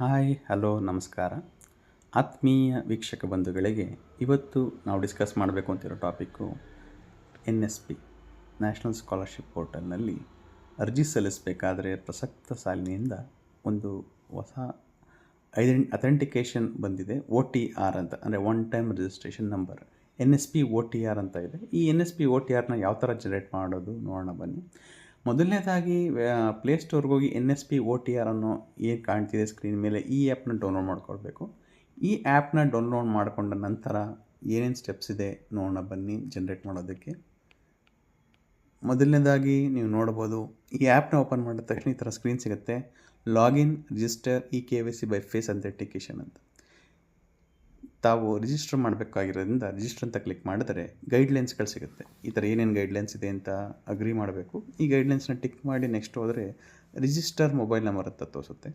Hi hello ನಮಸ್ಕಾರ ಆತ್ಮೀಯ ವೀಕ್ಷಕ ಬಂಧುಗಳಿಗೆ ಇವತ್ತು ನಾವು ಡಿಸ್ಕಸ್ ಮಾಡಬೇಕು ಅಂತಿರೋ ಟಾಪಿಕ್ಕು NSP ನ್ಯಾಷನಲ್ ಸ್ಕಾಲರ್ಶಿಪ್ ಪೋರ್ಟಲ್ನಲ್ಲಿ ಅರ್ಜಿ ಸಲ್ಲಿಸಬೇಕಾದ್ರೆ ಪ್ರಸಕ್ತ ಸಾಲಿನಿಂದ ಒಂದು ಹೊಸ ಅಥೆಂಟಿಕೇಷನ್ ಬಂದಿದೆ. OTR ಅಂತ ಅಂದರೆ one time registration number NSP OTR ಅಂತ ಇದೆ. ಈ NSP OTRನ ಯಾವ ಥರ ಜನರೇಟ್ ಮಾಡೋದು ನೋಡೋಣ ಬನ್ನಿ. ಮೊದಲನೇದಾಗಿ ಪ್ಲೇಸ್ಟೋರ್ಗೆ ಹೋಗಿ NSP OTR ಅನ್ನೋ ಏನು ಕಾಣ್ತಿದೆ ಸ್ಕ್ರೀನ್ ಮೇಲೆ ಈ ಆ್ಯಪ್ನ ಡೌನ್ಲೋಡ್ ಮಾಡ್ಕೊಳ್ಬೇಕು. ಈ ಆ್ಯಪ್ನ ಡೌನ್ಲೋಡ್ ಮಾಡಿಕೊಂಡ ನಂತರ ಏನೇನು ಸ್ಟೆಪ್ಸ್ ಇದೆ ನೋಡೋಣ ಬನ್ನಿ ಜನರೇಟ್ ಮಾಡೋದಕ್ಕೆ. ಮೊದಲನೇದಾಗಿ ನೀವು ನೋಡ್ಬೋದು, ಈ ಆ್ಯಪ್ನ ಓಪನ್ ಮಾಡಿದ ತಕ್ಷಣ ಈ ಥರ ಸ್ಕ್ರೀನ್ ಸಿಗುತ್ತೆ. Login register KYC by face authentication ಅಂತ. ತಾವು ರಿಜಿಸ್ಟರ್ ಮಾಡಬೇಕಾಗಿರೋದ್ರಿಂದ ರಿಜಿಸ್ಟರ್ ಅಂತ ಕ್ಲಿಕ್ ಮಾಡಿದರೆ ಗೈಡ್ಲೈನ್ಸ್ಗಳು ಸಿಗುತ್ತೆ. ಈ ಥರ ಏನೇನು ಗೈಡ್ಲೈನ್ಸ್ ಇದೆ ಅಂತ ಅಗ್ರಿ ಮಾಡಬೇಕು. ಈ ಗೈಡ್ಲೈನ್ಸ್ನ ಟಿಕ್ ಮಾಡಿ ನೆಕ್ಸ್ಟ್ ಹೋದರೆ ರಿಜಿಸ್ಟರ್ ಮೊಬೈಲ್ ನಂಬರ್ ಅಂತ ತೋರಿಸುತ್ತೆ.